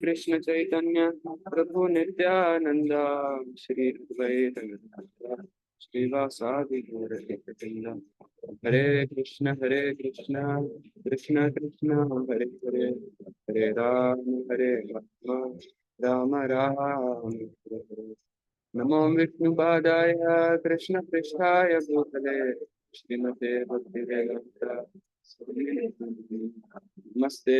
कृष्ण चैतन्य प्रभु नित्यानंद श्री अद्वैत गदाधर श्रीवासादि गौर भक्तवृंद। हरे कृष्ण कृष्ण कृष्ण हरे हरे, हरे राम राम राम हरे हरे। नमो विष्णुपादाय कृष्ण पृष्ठाय भूतले श्रीमते भक्तिवेदांत नमस्ते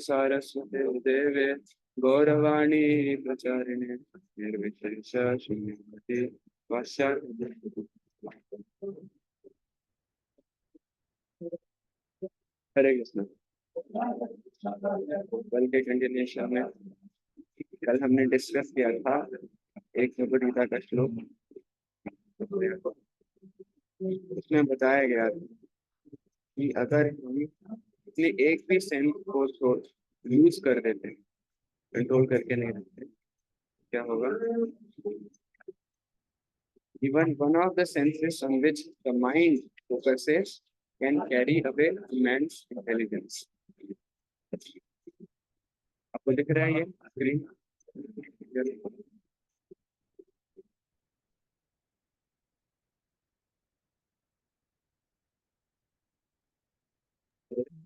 सारस्वते देवे गौरवाणी प्रचारिणे निर्विशेष शून्यवती पाश्चात्य। हरे कृष्ण। कल के कंटिन्यूशन में कल हमने डिस्कस किया था एक भगवद गीता का श्लोक। उसमें बताया गया कि अगर हम अपने एक भी सेंस को छोड़ यूज कर देते हैं, कंट्रोल करके नहीं रखते, क्या होगा? Even one of the senses on which the mind focuses can carry away man's intelligence. आपको दिख रहा है ये स्क्रीन?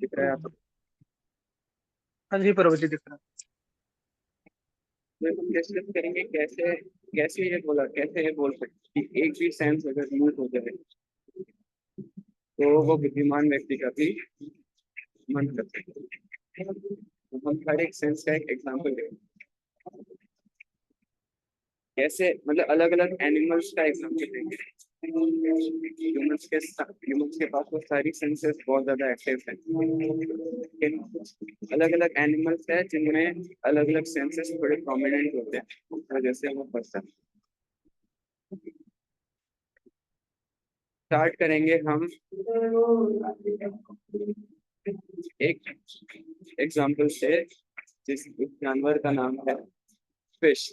दिख रहा है आपको? हाँ जी प्रभु जी, दिख रहा तो हम डिस्कस करेंगे कैसे कैसे ये बोल सकते कि एक भी सेंस अगर यूज हो जाए तो वो बुद्धिमान व्यक्ति का भी मन कर सकते हैं। तो हम हर एक सेंस का एक एग्जाम्पल देंगे, कैसे मतलब अलग अलग एनिमल्स का एग्जाम्पल देंगे। ह्यूमंस के पास वो सारी सेंसेस बहुत ज्यादा एक्टिव है, लेकिन अलग अलग एनिमल्स है जिनमें अलग अलग सेंसेस थोड़े प्रोमिनेंट होते हैं, उस वजह से वो पर्सन। स्टार्ट करेंगे हम एक एग्जाम्पल से, जिस जानवर का नाम है फिश।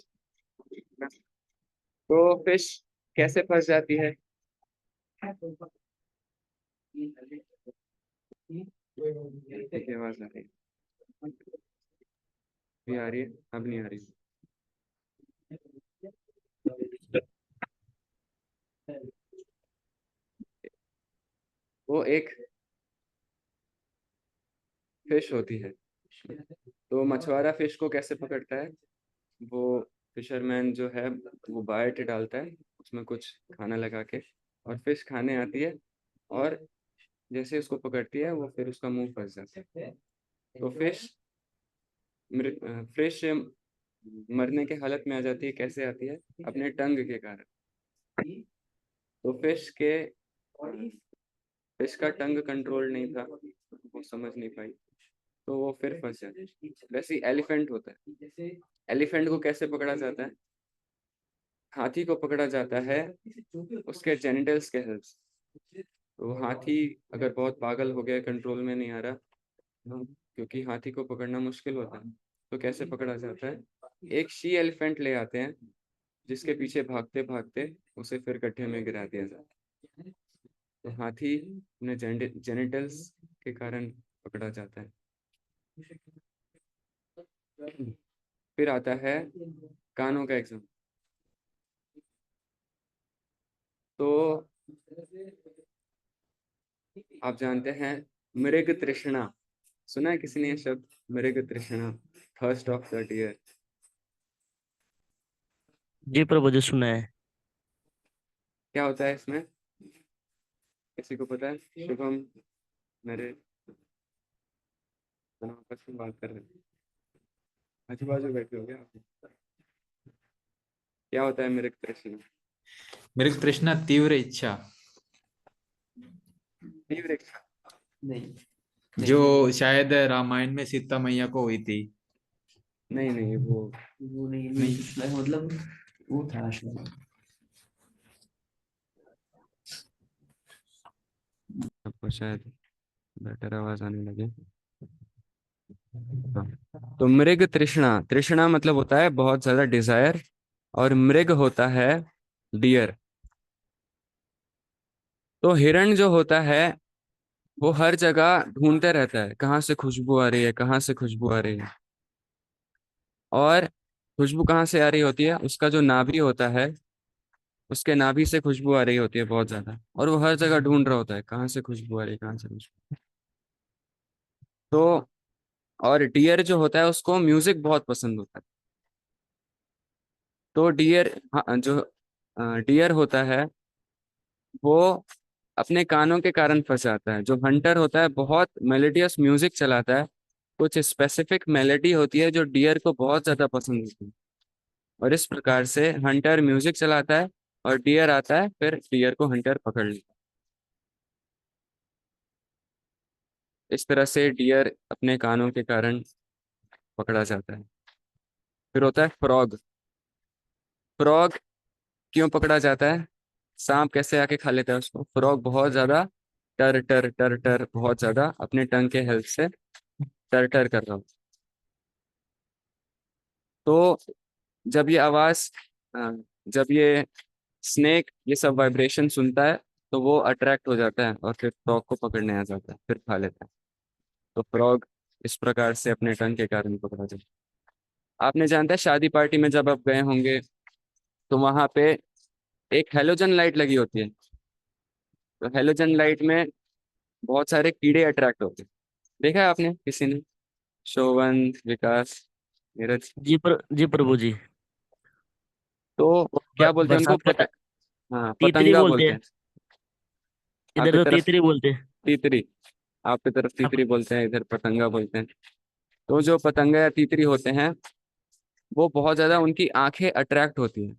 तो फिश कैसे फंस जाती है? आवाज आ रही है? भी आ रही है? अब नहीं आ रही। वो एक फिश होती है, तो मछुआरा फिश को कैसे पकड़ता है? वो फिशरमैन जो है वो बाइट डालता है उसमें कुछ खाना लगा के, और फिश खाने आती है, और जैसे उसको पकड़ती है वो फिर उसका मुंह फंस जाता है। तो फिश मरने के हालत में आ जाती है। कैसे आती है? अपने टंग के कारण। तो फिश का टंग कंट्रोल नहीं था, वो समझ नहीं पाई, तो वो फिर फंस जाती है। वैसे ही एलिफेंट होता है। एलिफेंट को कैसे पकड़ा जाता है? हाथी को पकड़ा जाता है उसके जेनिटल्स के हेल्प से। तो हाथी अगर बहुत पागल हो गया, कंट्रोल में नहीं आ रहा, क्योंकि हाथी को पकड़ना मुश्किल होता है, तो कैसे पकड़ा जाता है? एक शी एलिफेंट ले आते हैं, जिसके पीछे भागते भागते उसे फिर गड्ढे में गिरा दिया जाता है। तो हाथी अपने जेनिटल्स के कारण पकड़ा जाता है। फिर आता है कानों का एग्जाम। तो आप जानते हैं मृग तृष्णा, सुना है किसी ने ये शब्द? मृग तृष्णा, थर्स्ट ऑफ द डियर। जी प्रभु जी, सुना है। क्या होता है इसमें? किसी को पता है? शुभम, मेरे आपस में बात कर रहे हैं, आजू बाजू बैठे हो गया आप? क्या होता है मृग तृष्णा? मृग तृष्णा तीव्र इच्छा, तीव्र इच्छा? नहीं जो शायद रामायण में सीता मैया को हुई थी। नहीं नहीं, वो नहीं मतलब वो था शायद। आपको शायद बेटर आवाज आने लगे। हाँ। तो मृग तृष्णा, तृष्णा मतलब होता है बहुत ज्यादा डिजायर, और मृग होता है डियर। तो हिरण जो होता है वो हर जगह ढूंढते रहता है, कहाँ से खुशबू आ रही है, कहाँ से खुशबू आ रही है। और खुशबू कहाँ से आ रही होती है? उसका जो नाभि होता है, उसके नाभि से खुशबू आ रही होती है बहुत ज्यादा, और वो हर जगह ढूंढ रहा होता है कहाँ से खुशबू आ रही है, कहाँ से खुशबू। तो और डियर जो होता है उसको म्यूजिक बहुत पसंद होता है। तो डियर, हाँ, जो डियर होता है वो अपने कानों के कारण फंस जाता है। जो हंटर होता है बहुत मेलोडियस म्यूजिक चलाता है, कुछ स्पेसिफिक मेलेडी होती है जो डियर को बहुत ज्यादा पसंद होती है, और इस प्रकार से हंटर म्यूजिक चलाता है और डियर आता है, फिर डियर को हंटर पकड़ लेता है। इस तरह से डियर अपने कानों के कारण पकड़ा जाता है। फिर होता है फ्रॉग। फ्रॉग क्यों पकड़ा जाता है? सांप कैसे आके खा लेता है उसको? फ्रॉग बहुत ज्यादा टर टर टर टर, बहुत ज्यादा अपने टंग के हेल्प से टर टर कर रहा होता है। तो जब ये आवाज अ, जब ये स्नेक ये सब वाइब्रेशन सुनता है, तो वो अट्रैक्ट हो जाता है और फिर फ्रॉग को पकड़ने आ जाता है, फिर खा लेता है। तो फ्रॉग इस प्रकार से अपने टंग के कारण पकड़ा जाता है। आपने जानता है शादी पार्टी में जब आप गए होंगे तो वहां पे एक हेलोजन लाइट लगी होती है। तो हेलोजन लाइट में बहुत सारे कीड़े अट्रैक्ट होते हैं। देखा है आपने किसी ने? शोवन, विकास, नीरज। जी प्रभु जी। तो क्या बोलते हैं उनको? बरसात का हाँ, तीतरी पतंगा बोलते बोलते हैं। हैं। इधर आपकी तो तरफ तीतरी बोलते हैं। तीतरी, आपकी तरफ अब तीतरी बोलते हैं, इधर पतंगा बोलते हैं। तो जो पतंगा या तीतरी होते हैं, वो बहुत ज्यादा उनकी आंखें अट्रैक्ट होती हैं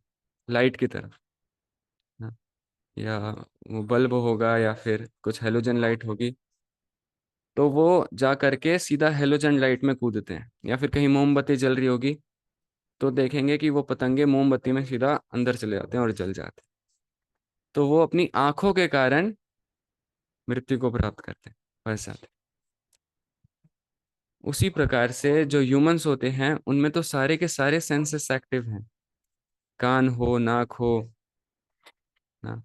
लाइट की तरफ। हाँ, या वो बल्ब होगा या फिर कुछ हेलोजन लाइट होगी, तो वो जा करके सीधा हेलोजन लाइट में कूदते हैं। या फिर कहीं मोमबत्ती जल रही होगी तो देखेंगे कि वो पतंगे मोमबत्ती में सीधा अंदर चले जाते हैं और जल जाते हैं। तो वो अपनी आंखों के कारण मृत्यु को प्राप्त करते हैं, फंस जाते हैं। उसी प्रकार से जो ह्यूमंस होते हैं उनमें तो सारे के सारे सेंसेस एक्टिव हैं। कान हो, नाक हो, ना,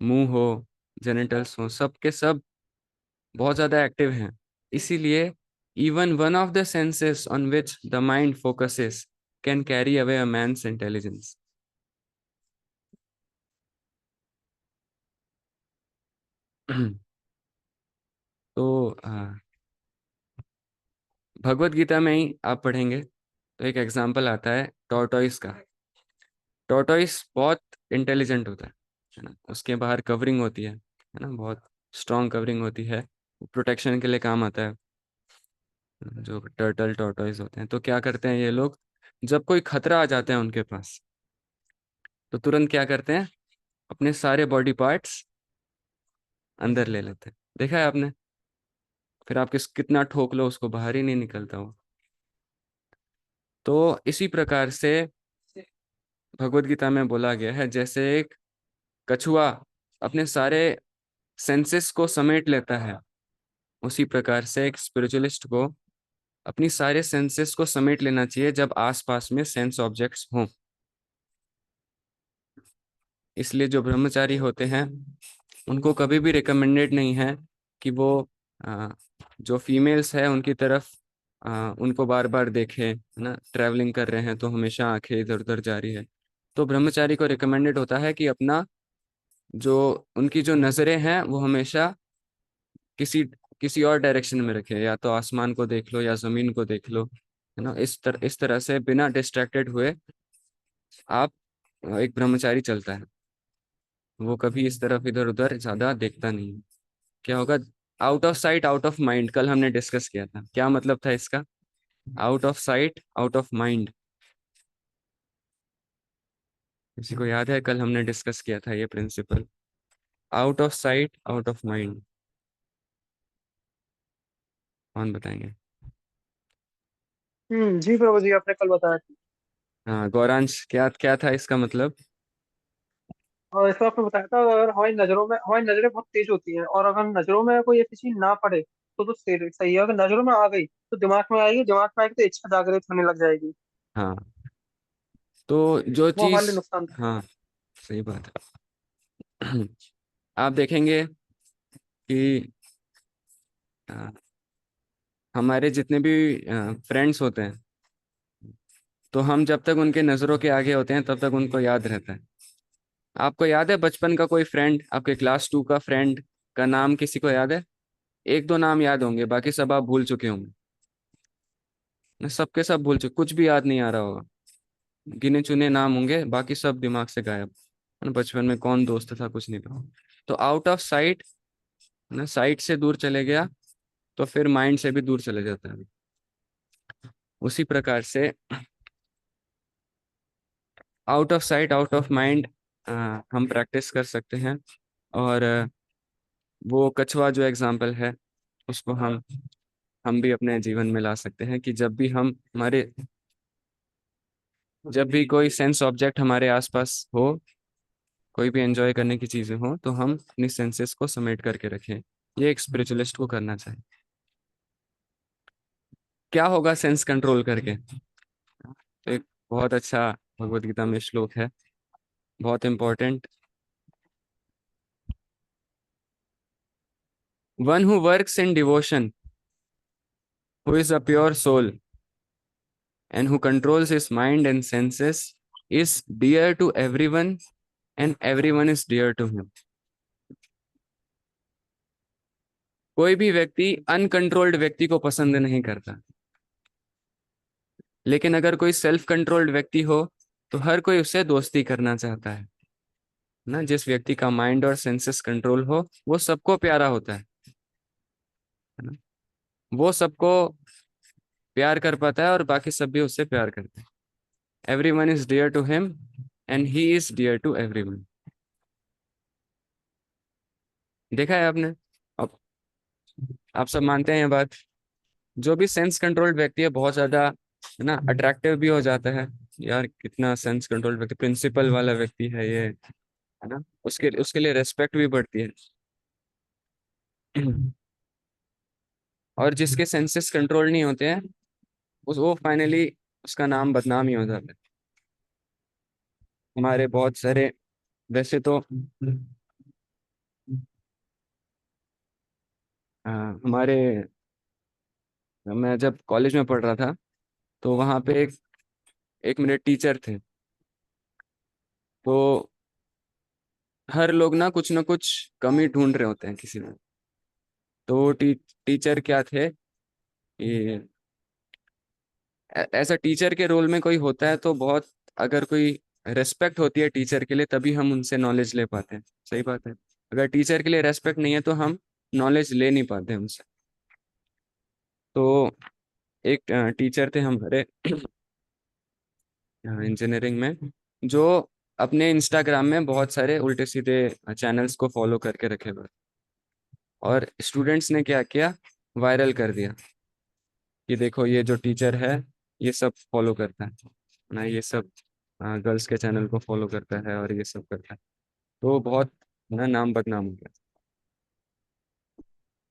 मुंह हो, जेनिटल्स हो, सब के सब बहुत ज्यादा एक्टिव हैं। इसीलिए even one of the senses on which the mind focuses can carry away a man's intelligence. तो भगवत गीता में ही आप पढ़ेंगे तो एक एग्जाम्पल आता है टॉर्टोइस का। टॉर्टोइस बहुत इंटेलिजेंट होता है ना? उसके बाहर कवरिंग होती है ना, बहुत स्ट्रॉन्ग कवरिंग होती है, प्रोटेक्शन के लिए काम आता है। जो टर्टल टॉर्टोइस होते हैं, तो क्या करते हैं ये लोग, जब कोई खतरा आ जाता है उनके पास, तो तुरंत क्या करते हैं, अपने सारे बॉडी पार्ट्स अंदर ले लेते हैं। देखा है आपने? फिर आप कितना ठोक लो उसको बाहर ही नहीं निकलता वो। तो इसी प्रकार से भगवत गीता में बोला गया है, जैसे एक कछुआ अपने सारे सेंसेस को समेट लेता है, उसी प्रकार से एक स्पिरिचुअलिस्ट को अपनी सारे सेंसेस को समेट लेना चाहिए जब आसपास में सेंस ऑब्जेक्ट्स हों। इसलिए जो ब्रह्मचारी होते हैं उनको कभी भी रिकमेंडेड नहीं है कि वो अ, जो फीमेल्स है उनकी तरफ उनको बार बार देखें, है ना? ट्रैवलिंग कर रहे हैं तो हमेशा आंखें इधर उधर जा रही है। तो ब्रह्मचारी को रिकमेंडेड होता है कि अपना जो उनकी जो नजरें हैं वो हमेशा किसी किसी और डायरेक्शन में रखें, या तो आसमान को देख लो या जमीन को देख लो, है ना? इस तरह से बिना डिस्ट्रैक्टेड हुए आप एक ब्रह्मचारी चलता है, वो कभी इस तरफ इधर उधर ज्यादा देखता नहीं है। क्या होगा? Out of sight out of mind, कल हमने डिस्कस किया था, क्या मतलब था इसका? Out of sight out of mind. किसी को याद है? कल हमने डिस्कस किया था ये principle, out of sight out of mind. कौन बताएंगे? जी प्रभु जी, आपने कल बताया था। हाँ गौरांश, क्या क्या था इसका मतलब? और इसको आपने बताया था, अगर हमारी नजरें बहुत तेज होती हैं, और अगर नजरों में कोई ऐसी चीज ना पड़े तो सही सही है। अगर नजरों में आ गई तो दिमाग में आएगी तो इच्छा जागृत होने लग जाएगी। हाँ, तो जो वो हमारे लिए चीज, नुकसान। हाँ सही बात है। आप देखेंगे कि अ, हमारे जितने भी फ्रेंड्स होते हैं, तो हम जब तक उनके नजरों के आगे होते हैं तब तक उनको याद रहता है। आपको याद है बचपन का कोई फ्रेंड, आपके क्लास 2 का फ्रेंड का नाम किसी को याद है? एक दो नाम याद होंगे, बाकी सब आप भूल चुके होंगे। सबके सब भूल चुके, कुछ भी याद नहीं आ रहा होगा। गिने चुने नाम होंगे, बाकी सब दिमाग से गायब। बचपन में कौन दोस्त था कुछ नहीं पता। तो आउट ऑफ साइट, ना साइट से दूर चले गया तो फिर माइंड से भी दूर चले जाता है। उसी प्रकार से out of sight out of mind हम प्रैक्टिस कर सकते हैं। और वो कछुआ जो एग्जाम्पल है उसको हम भी अपने जीवन में ला सकते हैं कि जब भी कोई सेंस ऑब्जेक्ट हमारे आसपास हो, कोई भी एंजॉय करने की चीजें हो, तो हम अपनी सेंसेस को समेट करके रखें। ये एक स्पिरिचुअलिस्ट को करना चाहिए। क्या होगा सेंस कंट्रोल करके? तो एक बहुत अच्छा भगवत गीता में श्लोक है, बहुत important. One who works in devotion, who is a pure soul and who controls his mind and senses is dear to everyone and everyone is dear to him. कोई भी व्यक्ति अनकंट्रोल्ड व्यक्ति को पसंद नहीं करता, लेकिन अगर कोई सेल्फ कंट्रोल्ड व्यक्ति हो तो हर कोई उससे दोस्ती करना चाहता है ना। जिस व्यक्ति का माइंड और सेंसेस कंट्रोल हो वो सबको प्यारा होता है ना? वो सबको प्यार कर पाता है और बाकी सब भी उससे प्यार करते हैं। Everyone is dear to him and he is dear to everyone. देखा है आपने? अब आप सब मानते हैं ये बात? जो भी सेंस कंट्रोल्ड व्यक्ति है बहुत ज्यादा है ना अट्रैक्टिव भी हो जाता है। यार कितना सेंस कंट्रोल्ड व्यक्ति, प्रिंसिपल वाला व्यक्ति है ये, है ना। उसके उसके लिए रेस्पेक्ट भी बढ़ती है। और जिसके सेंसेस कंट्रोल नहीं होते हैं वो फाइनली उसका नाम बदनाम ही हो जाता है। हमारे बहुत सारे, वैसे तो हमारे, मैं जब कॉलेज में पढ़ रहा था तो वहाँ पे एक मेरे टीचर थे। तो हर लोग ना कुछ कमी ढूंढ रहे होते हैं किसी में। तो वो टीचर क्या थे, ये ऐसा टीचर के रोल में कोई होता है तो बहुत, अगर कोई रेस्पेक्ट होती है टीचर के लिए तभी हम उनसे नॉलेज ले पाते हैं। सही बात है। अगर टीचर के लिए रेस्पेक्ट नहीं है तो हम नॉलेज ले नहीं पाते उनसे। तो एक टीचर थे हमारे इंजीनियरिंग में, जो अपने इंस्टाग्राम में बहुत सारे उल्टे सीधे चैनल्स को फॉलो करके रखे हुए, और स्टूडेंट्स ने क्या किया, वायरल कर दिया कि देखो ये जो टीचर है ये सब फॉलो करता है ना, ये सब गर्ल्स के चैनल को फॉलो करता है और ये सब करता है। तो बहुत ना नाम बदनाम हो गया।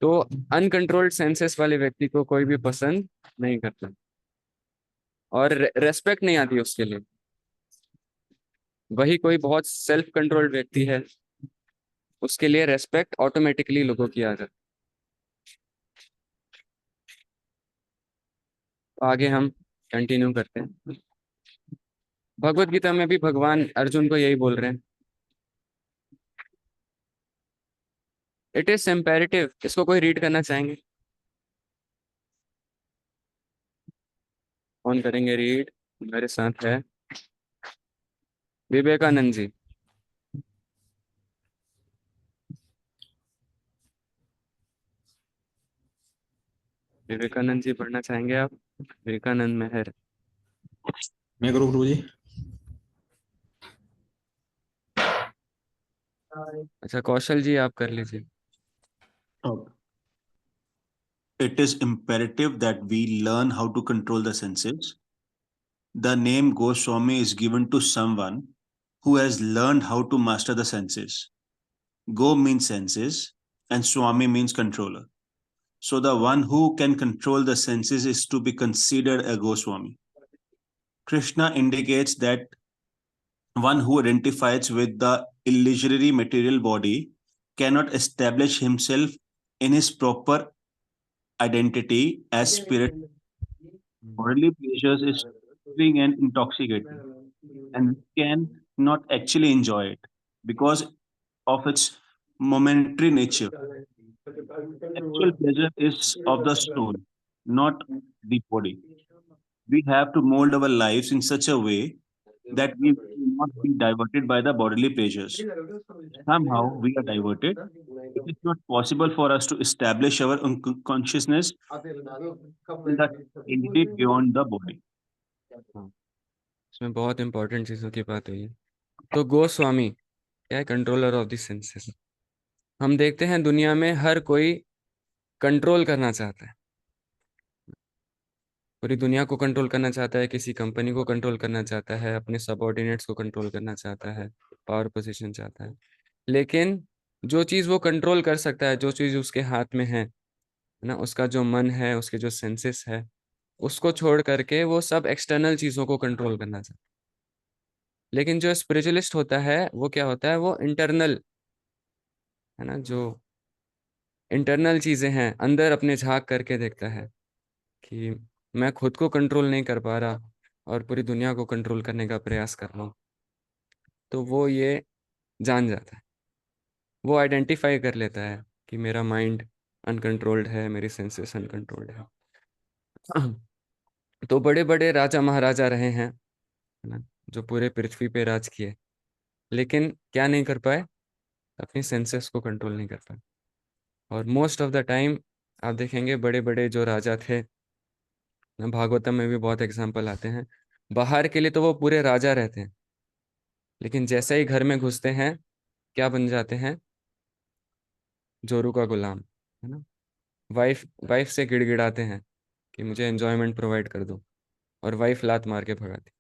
तो अनकंट्रोल्ड सेंसेस वाले व्यक्ति को कोई भी पसंद नहीं करता और रेस्पेक्ट नहीं आती उसके लिए। वही कोई बहुत सेल्फ कंट्रोल्ड व्यक्ति है, उसके लिए रेस्पेक्ट ऑटोमेटिकली लोगों की आ जाती। तो आगे हम कंटिन्यू करते हैं। भगवत गीता में भी भगवान अर्जुन को यही बोल रहे हैं, इट इज इम्पेरेटिव। इसको कोई रीड करना चाहेंगे? कौन करेंगे रीड? मेरे साथ है विवेकानंद जी। विवेकानंद जी पढ़ना चाहेंगे आप? विवेकानंद मेहर। मैं करूँ प्रभु जी? अच्छा कौशल जी आप कर लीजिए। It is imperative that we learn how to control the senses. The name Goswami is given to someone who has learned how to master the senses. Go means senses and Swami means controller. So the one who can control the senses is to be considered a Goswami. Krishna indicates that one who identifies with the illusory material body cannot establish himself in his proper identity as spirit. Worldly pleasures is addicting and intoxicating, and we can not actually enjoy it because of its momentary nature. Actual pleasure is of the soul, not the body. We have to mold our lives in such a way that we will not be diverted by the bodily pleasures. Somehow we are diverted. It is not possible for us to establish our consciousness in the entity beyond the body. हाँ, इसमें बहुत important चीज़ों की बात हुई है। तो गोस्वामी क्या है? Controller of the senses. हम देखते हैं दुनिया में हर कोई कंट्रोल करना चाहता है, पूरी दुनिया को कंट्रोल करना चाहता है, किसी कंपनी को कंट्रोल करना चाहता है, अपने सबऑर्डिनेट्स को कंट्रोल करना चाहता है, पावर पोजीशन चाहता है। लेकिन जो चीज़ वो कंट्रोल कर सकता है, जो चीज़ उसके हाथ में है ना, उसका जो मन है, उसके जो सेंसेस है, उसको छोड़ करके वो सब एक्सटर्नल चीज़ों को कंट्रोल करना चाहता है। लेकिन जो स्पिरिचुअलिस्ट होता है वो क्या होता है? वो इंटरनल है ना, जो इंटरनल चीज़ें हैं अंदर अपने झांक करके देखता है कि मैं खुद को कंट्रोल नहीं कर पा रहा और पूरी दुनिया को कंट्रोल करने का प्रयास कर रहा हूँ। तो वो ये जान जाता है, वो आइडेंटिफाई कर लेता है कि मेरा माइंड अनकंट्रोल्ड है, मेरी सेंसेस अनकंट्रोल्ड है। तो बड़े बड़े राजा महाराजा रहे हैं है ना, जो पूरे पृथ्वी पे राज किए, लेकिन क्या नहीं कर पाए? अपनी सेंसेस को कंट्रोल नहीं कर पाए। और मोस्ट ऑफ द टाइम आप देखेंगे बड़े बड़े जो राजा थे ना, भागवतम में भी बहुत एग्जाम्पल आते हैं, बाहर के लिए तो वो पूरे राजा रहते हैं, लेकिन जैसे ही घर में घुसते हैं क्या बन जाते हैं? जोरू का गुलाम है ना। वाइफ वाइफ से गिड़गिड़ाते हैं कि मुझे एंजॉयमेंट प्रोवाइड कर दो, और वाइफ लात मार के भगाती।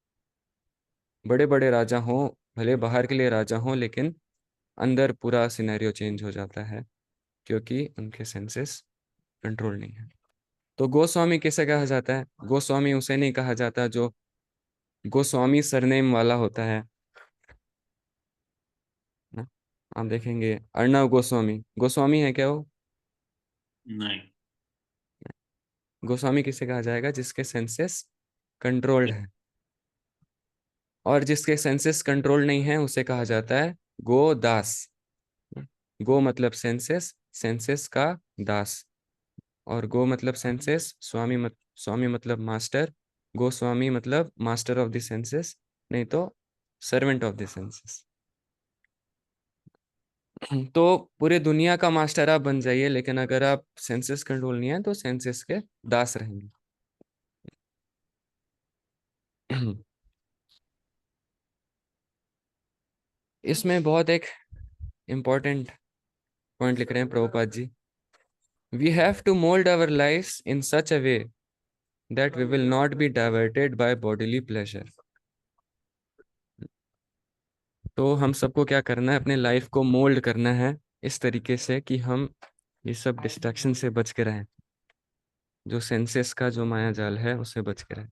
बड़े बड़े राजा हों, भले बाहर के लिए राजा हों, लेकिन अंदर पूरा सिनेरियो चेंज हो जाता है क्योंकि उनके सेंसेस कंट्रोल नहीं है। तो गोस्वामी किसे कहा जाता है? गोस्वामी उसे नहीं कहा जाता जो गोस्वामी सरनेम वाला होता है ना। आप देखेंगे अर्णव गोस्वामी, गोस्वामी है क्या वो? नहीं। गोस्वामी किसे कहा जाएगा? जिसके सेंसेस कंट्रोल्ड है, और जिसके सेंसेस कंट्रोल नहीं है उसे कहा जाता है गोदास। गो मतलब सेंसेस, सेंसेस का दास, और गो मतलब सेंसेस, स्वामी मतलब मास्टर, गोस्वामी मतलब मास्टर ऑफ द सेंसेस, नहीं तो सर्वेंट ऑफ द सेंसेस। तो पूरे दुनिया का मास्टर आप बन जाइए, लेकिन अगर आप सेंसेस कंट्रोल नहीं है तो सेंसेस के दास रहेंगे। इसमें बहुत एक इम्पोर्टेंट पॉइंट लिख रहे हैं Prabhupada ji. We have to mould our lifes in such a way that we will not be diverted by bodily pleasure. तो हम सबको क्या करना है? अपने लाइफ को मोल्ड करना है इस तरीके से कि हम ये सब डिस्ट्रैक्शन से बच के रहें, जो सेंसेस का जो माया जाल है उससे बच के रहें।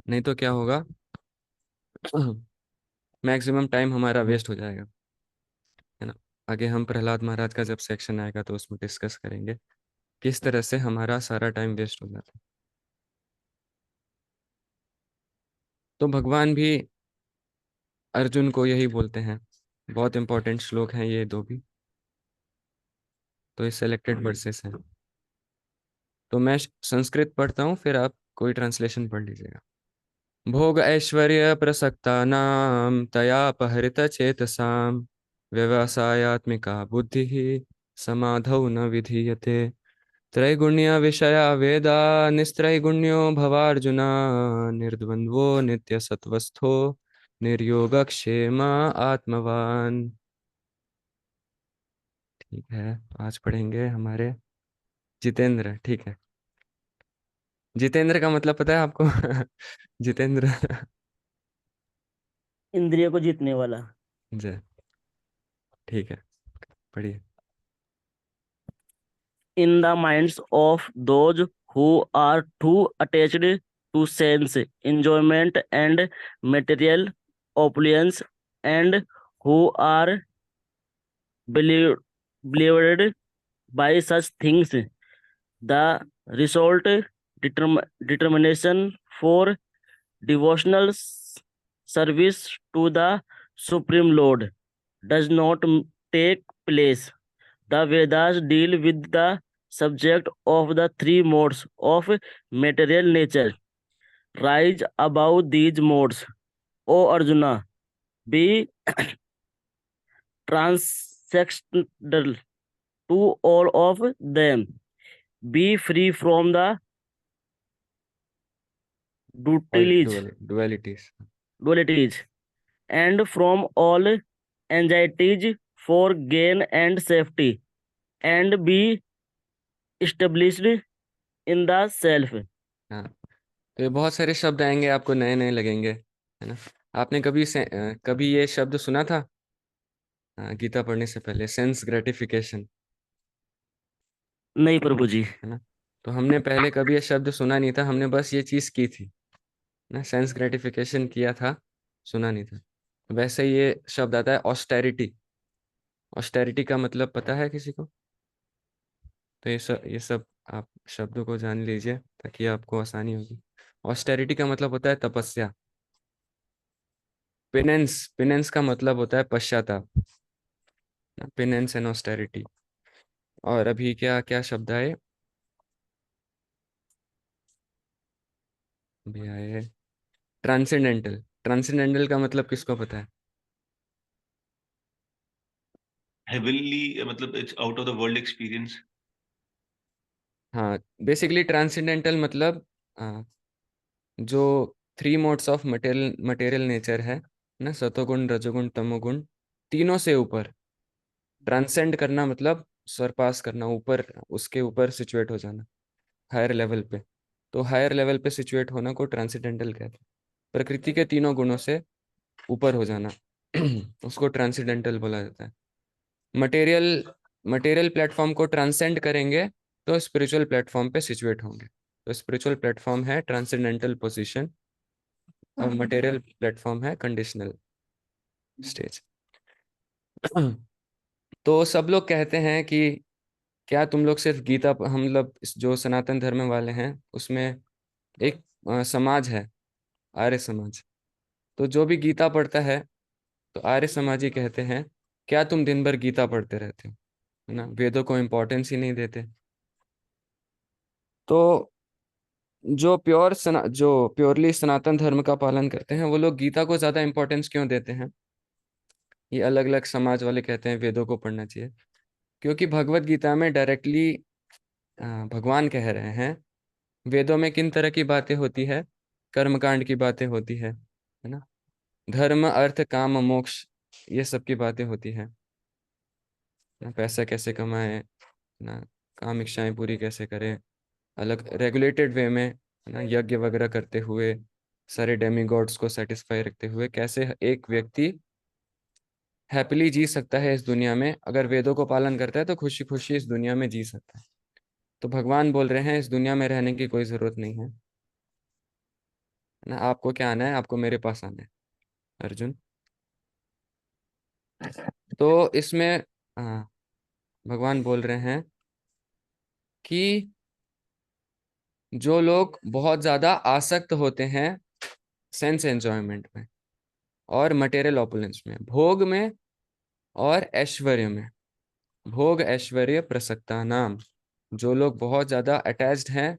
नहीं तो क्या होगा? मैक्सिमम टाइम हमारा वेस्ट हो जाएगा है ना। आगे हम प्रहलाद महाराज का जब सेक्शन आएगा तो उसमें डिस्कस करेंगे किस तरह से हमारा सारा टाइम वेस्ट हो जाता है। तो भगवान भी अर्जुन को यही बोलते हैं। बहुत इंपॉर्टेंट श्लोक हैं ये दो भी, तो ये सेलेक्टेड वर्सेस हैं। तो मैं संस्कृत पढ़ता हूँ, फिर आप कोई ट्रांसलेशन पढ़ लीजिएगा। भोग ऐश्वर्य प्रसक्तानां तयापहृत चेतसां व्यवसायात्मिका बुद्धिः समाधौ न विधीयते। त्रैगुण्य विषया वेदा निस्त्रैगुण्यो भवार्जुन निर्द्वंद्वो नित्यसत्वस्थो निर्योगक्षेम आत्मवान। ठीक है, आज पढ़ेंगे हमारे जितेंद्र। ठीक है, जितेंद्र का मतलब पता है आपको? जितेंद्र इंद्रिय को जीतने वाला। जय। ठीक है, पढ़िए। In the minds of those who are too attached to sense enjoyment and material opulence, and who are believed by such things, the result determination for devotional service to the Supreme Lord does not take place. The Vedas deal with the subject of the three modes of material nature. Rise above these modes, O Arjuna. Be transcendental to all of them. Be free from the dualities. dualities and from all anxieties for gain and safety, and be established in the self. हाँ, तो ये बहुत सारे शब्द आएंगे, आपको नए नए लगेंगे, है ना। आपने कभी ये शब्द सुना था गीता पढ़ने से पहले, सेंस ग्रेटिफिकेशन, नहीं प्रभु जी। है ना। तो हमने पहले कभी ये शब्द सुना नहीं था, हमने बस ये चीज की थी ना, सेंस ग्रेटिफिकेशन किया था, सुना नहीं था। वैसे ये शब्द आता है ऑस्टेरिटी। ऑस्टेरिटी का मतलब पता है किसी को? तो ये सब आप शब्दों को जान लीजिए ताकि आपको आसानी होगी। ऑस्टेरिटी का मतलब होता है तपस्या। पेनेंस, पेनेंस का मतलब होता है पश्चाताप। Penance and austerity. और अभी क्या क्या शब्द आए? अभी आए ट्रांसेंडेंटल। ट्रांसेंडेंटल का मतलब किसको पता है? Heavenly, मतलब it's out of the world experience. हाँ, बेसिकली ट्रांसेंडेंटल मतलब जो three modes of material material nature है ना, सतोगुण रजोगुण तमोगुण, तीनों से ऊपर ट्रांसेंड करना, मतलब सरपास करना, ऊपर, उसके ऊपर सिचुएट हो जाना, हायर लेवल पे। तो हायर लेवल पे सिचुएट होना को ट्रांसेंडेंटल कहते हैं। प्रकृति के तीनों गुणों से ऊपर हो जाना उसको ट्रांसेंडेंटल बोला जाता है। मटेरियल मटेरियल प्लेटफॉर्म को ट्रांसेंड करेंगे तो स्पिरिचुअल प्लेटफॉर्म पे सिचुएट होंगे। तो स्पिरिचुअल प्लेटफॉर्म है ट्रांसेंडेंटल पोजीशन और मटेरियल प्लेटफॉर्म है कंडीशनल स्टेज। तो सब लोग कहते हैं कि क्या तुम लोग सिर्फ गीता हम लोग जो सनातन धर्म वाले हैं उसमें एक समाज है, आर्य समाज। तो जो भी गीता पढ़ता है तो आर्य समाजी कहते हैं क्या तुम दिन भर गीता पढ़ते रहते हो, है ना, वेदों को इम्पोर्टेंस ही नहीं देते। तो जो प्योरली सनातन धर्म का पालन करते हैं वो लोग गीता को ज्यादा इम्पोर्टेंस क्यों देते हैं? ये अलग अलग समाज वाले कहते हैं वेदों को पढ़ना चाहिए, क्योंकि भगवत गीता में डायरेक्टली भगवान कह रहे हैं वेदों में किन तरह की बातें होती है, कर्मकांड की बातें होती है ना, धर्म अर्थ काम मोक्ष, ये सब की बातें होती है ना, पैसा कैसे कमाए ना, काम इच्छाएं पूरी कैसे करें, अलग रेगुलेटेड वे में, है ना, यज्ञ वगैरह करते हुए, सारे डेमीगॉड्स को सेटिस्फाई रखते हुए कैसे एक व्यक्ति हैप्पीली जी सकता है इस दुनिया में। अगर वेदों को पालन करता है तो खुशी खुशी इस दुनिया में जी सकता है। तो भगवान बोल रहे हैं इस दुनिया में रहने की कोई जरूरत नहीं है ना, आपको क्या आना है, आपको मेरे पास आना है अर्जुन। तो इसमें भगवान बोल रहे हैं कि जो लोग बहुत ज्यादा आसक्त होते हैं सेंस एंजॉयमेंट में और मटेरियल ऑपुलेंस में, भोग में और ऐश्वर्य में, भोग ऐश्वर्य प्रसक्ता नाम, जो लोग बहुत ज्यादा अटैच्ड हैं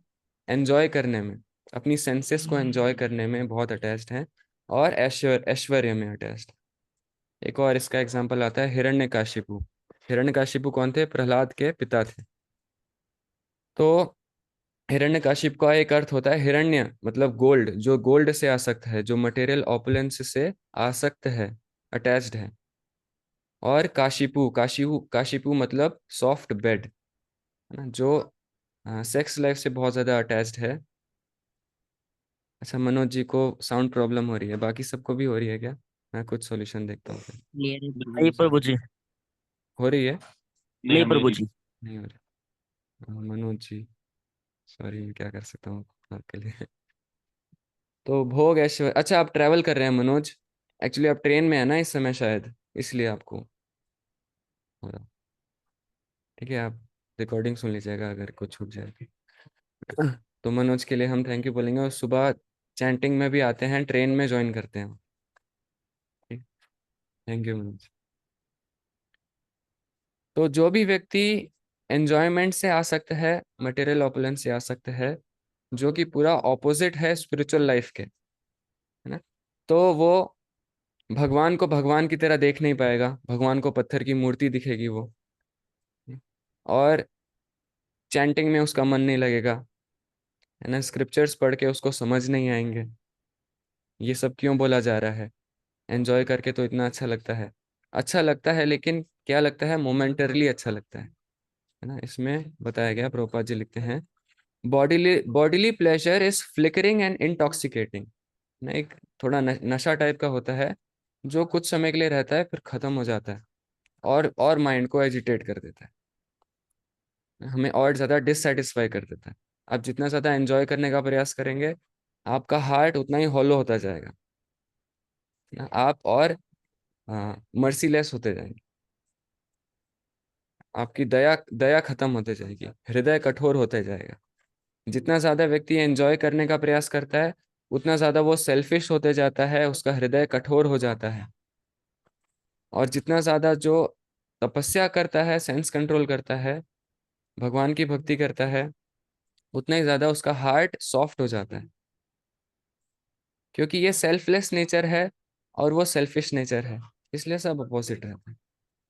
एंजॉय करने में, अपनी सेंसेस को एंजॉय करने में बहुत अटैच्ड हैं और ऐश्वर्य में अटैच्ड। एक और इसका एग्जांपल आता है हिरण्यकाशिपु। हिरण्यकाशिपु कौन थे? प्रहलाद के पिता थे। तो हिरण्यकाशिप का एक अर्थ होता है हिरण्य, मतलब गोल्ड, जो गोल्ड से आसक्त है, जो मटेरियल ऑपुलेंस से आसक्त है, अटैच्ड है। और काशिपु, काशिपु काशिपु मतलब सॉफ्ट बेड, है ना, जो सेक्स लाइफ से बहुत ज्यादा अटैच्ड है। अच्छा, मनोज जी को साउंड प्रॉब्लम हो रही है, बाकी सबको भी हो रही है क्या? मैं कुछ सॉल्यूशन देखता हूँ फिर। नहीं प्रभु जी। हो रही है? नहीं, नहीं हमें प्रभु नहीं। जी। नहीं हो रही। मनोज जी, सॉरी, मैं क्या कर सकता हूँ आपके लिए। तो भोग ऐश्वर्य, अच्छा आप ट्रैवल कर रहे हैं मनोज, एक्चुअली आप ट्रेन में है ना इस समय शायद, इसलिए आपको हो रहा। ठीक है, आप रिकॉर्डिंग सुन लीजिएगा अगर कुछ छूट जाए। तो मनोज के लिए हम थैंक यू बोलेंगे। और सुबह चैंटिंग में भी आते हैं, ट्रेन में ज्वाइन करते हैं। Thank you Manoj. तो जो भी व्यक्ति एंजॉयमेंट से आसक्त है, मटेरियल ऑपुलेंस से आसक्त है, जो कि पूरा ऑपोजिट है स्पिरिचुअल लाइफ के, है ना, तो वो भगवान को भगवान की तरह देख नहीं पाएगा, भगवान को पत्थर की मूर्ति दिखेगी वो, और चैंटिंग में उसका मन नहीं लगेगा, है ना, स्क्रिप्चर्स पढ़ के उसको समझ नहीं आएंगे ये सब क्यों बोला जा रहा है। एंजॉय करके तो इतना अच्छा लगता है, लेकिन क्या लगता है, मोमेंटरली अच्छा लगता है ना। इसमें बताया गया, प्रभुपाद जी लिखते हैं, bodily pleasure is flickering and intoxicating ना, एक थोड़ा नशा टाइप का होता है, जो कुछ समय के लिए रहता है फिर खत्म हो जाता है, और माइंड को एजिटेट कर देता है, हमें और ज्यादा डिससेटिस्फाई कर देता है। आप जितना ज्यादा एंजॉय करने का प्रयास करेंगे, आपका हार्ट उतना ही हॉलो होता जाएगा ना, आप और मर्सीलेस होते जाएंगे, आपकी दया दया खत्म होते जाएगी, हृदय कठोर होते जाएगा। जितना ज्यादा व्यक्ति एंजॉय करने का प्रयास करता है, उतना ज्यादा वो सेल्फिश होते जाता है, उसका हृदय कठोर हो जाता है। और जितना ज्यादा जो तपस्या करता है, सेंस कंट्रोल करता है, भगवान की भक्ति करता है, उतना ही ज्यादा उसका हार्ट सॉफ्ट हो जाता है, क्योंकि ये सेल्फलेस नेचर है और वो सेल्फिश नेचर है, इसलिए सब अपोजिट रहता है।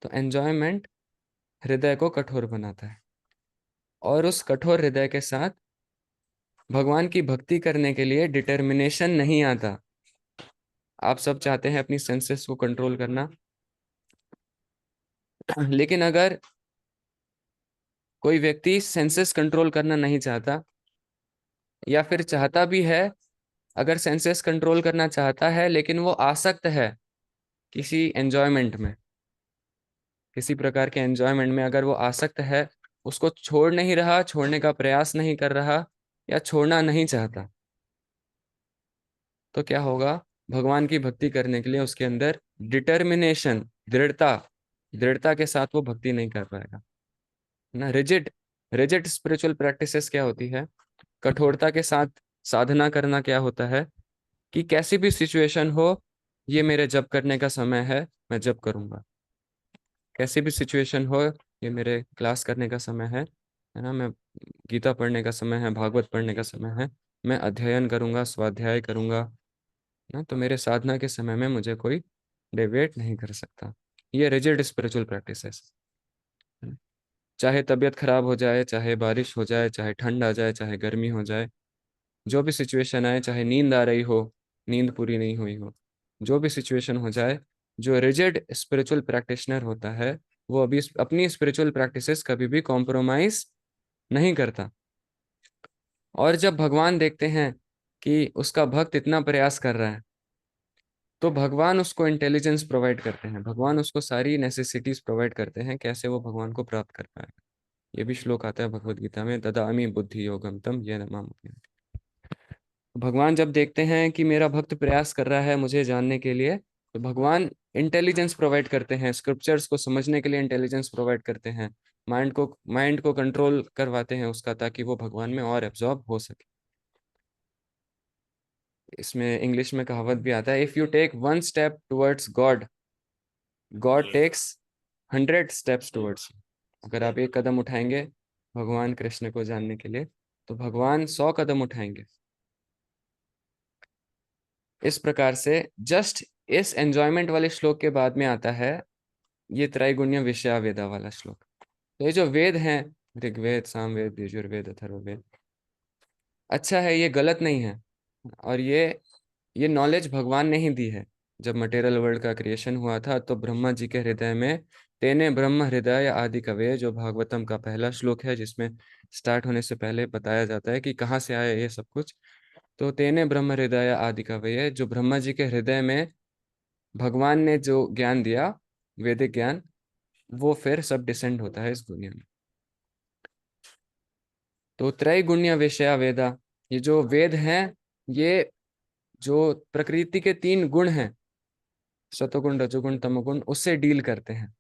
तो एंजॉयमेंट हृदय को कठोर बनाता है, और उस कठोर हृदय के साथ भगवान की भक्ति करने के लिए डिटर्मिनेशन नहीं आता। आप सब चाहते हैं अपनी सेंसेस को कंट्रोल करना, लेकिन अगर कोई व्यक्ति सेंसेस कंट्रोल करना नहीं चाहता, या फिर चाहता भी है, अगर सेंसेस कंट्रोल करना चाहता है लेकिन वो आसक्त है किसी एंजॉयमेंट में, किसी प्रकार के एंजॉयमेंट में अगर वो आसक्त है, उसको छोड़ नहीं रहा, छोड़ने का प्रयास नहीं कर रहा, या छोड़ना नहीं चाहता, तो क्या होगा, भगवान की भक्ति करने के लिए उसके अंदर डिटर्मिनेशन, दृढ़ता, दृढ़ता के साथ वो भक्ति नहीं कर पाएगा ना। रिजिड रिजिड स्पिरिचुअल प्रैक्टिसेस क्या होती है, कठोरता के साथ साधना करना क्या होता है, कि कैसी भी सिचुएशन हो, ये मेरे जप करने का समय है, मैं जप करूंगा। कैसी भी सिचुएशन हो, ये मेरे क्लास करने का समय है ना, मैं गीता पढ़ने का समय है, भागवत पढ़ने का समय है, मैं अध्ययन करूंगा, स्वाध्याय करूंगा ना, तो मेरे साधना के समय में मुझे कोई डेविएट नहीं कर सकता। ये रिजिड स्पिरिचुअल प्रैक्टिस है। चाहे तबीयत खराब हो जाए, चाहे बारिश हो जाए, चाहे ठंड आ जाए, चाहे गर्मी हो जाए, जो भी सिचुएशन आए, चाहे नींद आ रही हो, नींद पूरी नहीं हुई हो, जो भी सिचुएशन हो जाए, जो रिजिड स्पिरिचुअल प्रैक्टिशनर होता है, वो अभी अपनी स्पिरिचुअल प्रैक्टिसेस कभी भी कॉम्प्रोमाइज नहीं करता। और जब भगवान देखते हैं कि उसका भक्त इतना प्रयास कर रहा है, तो भगवान उसको इंटेलिजेंस प्रोवाइड करते हैं, भगवान उसको सारी नेसेसिटीज प्रोवाइड करते हैं, कैसे वो भगवान को प्राप्त कर पाएगा। ये भी श्लोक आता है भगवद गीता में, ददामि बुद्धि योगम तम ये नमाम। भगवान जब देखते हैं कि मेरा भक्त प्रयास कर रहा है मुझे जानने के लिए, तो भगवान इंटेलिजेंस प्रोवाइड करते हैं, स्क्रिप्चर्स को समझने के लिए इंटेलिजेंस प्रोवाइड करते हैं, माइंड को कंट्रोल करवाते हैं उसका, ताकि वो भगवान में और एब्जॉर्ब हो सके। इसमें इंग्लिश में कहावत भी आता है, if you take 1 step towards God, God takes 100 steps towards. अगर आप एक कदम उठाएंगे भगवान कृष्ण को जानने के लिए, तो भगवान 100 कदम उठाएंगे। इस प्रकार से जस्ट इस एंजॉयमेंट वाले श्लोक के बाद में आता है ये त्रैगुण्य विषया वेदा वाला श्लोक। तो ये जो वेद हैं, ऋग्वेद, सामवेद, यजुर्वेद, अथर्ववेद, अच्छा है, ये गलत नहीं है, और ये नॉलेज भगवान ने ही दी है। जब मटेरियल वर्ल्ड का क्रिएशन हुआ था, तो ब्रह्मा जी के हृदय में तेने ब्रह्म हृदय आदि कवये, जो भागवतम का पहला श्लोक है, जिसमें स्टार्ट होने से पहले बताया जाता है कि कहाँ से आया ये सब कुछ, तो तेने ब्रह्म हृदय आदि कवये, जो ब्रह्मा जी के हृदय में भगवान ने जो ज्ञान दिया, वैदिक ज्ञान, वो फिर सब डिसेंड होता है इस दुनिया में। तो त्रैगुण्य विषया वेदा, ये जो वेद हैं, ये जो प्रकृति के 3 गुण हैं, सतोगुण, रजोगुण, तमोगुण, उससे डील करते हैं।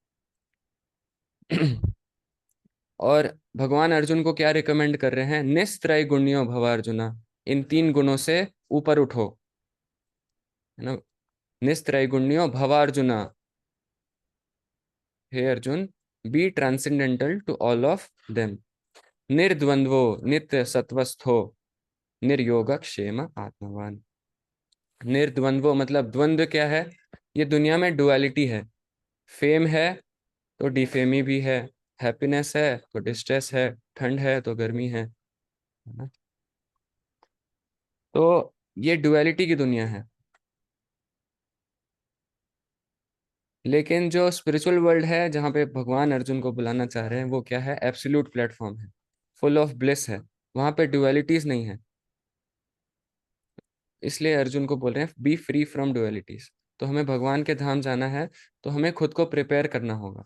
और भगवान अर्जुन को क्या रिकमेंड कर रहे हैं, निस्त्रैगुण्यो भव अर्जुना, इन 3 गुणों से ऊपर उठो, है ना। निस्त्रैगुण्यो भवार्जुना, हे Arjun, be transcendental to all of them. निर्द्वंद्वो नित्य सत्वस्थो, निर्योगक्षेम आत्मवान। निर्द्वंद्वो मतलब द्वंद्व क्या है? ये दुनिया में डुअलिटी है। फेम है तो डिफेमी भी है, हैप्पीनेस है तो डिस्ट्रेस है, ठंड है तो गर्मी है ना? तो ये डुअलिटी की दुनिया है। लेकिन जो स्पिरिचुअल वर्ल्ड है, जहाँ पे भगवान अर्जुन को बुलाना चाह रहे हैं, वो क्या है? एब्सोल्यूट प्लेटफॉर्म है, फुल ऑफ ब्लिस है, वहां पे डुअलिटीज नहीं है। इसलिए अर्जुन को बोल रहे हैं बी फ्री फ्रॉम डुअलिटीज। तो हमें भगवान के धाम जाना है तो हमें खुद को प्रिपेयर करना होगा।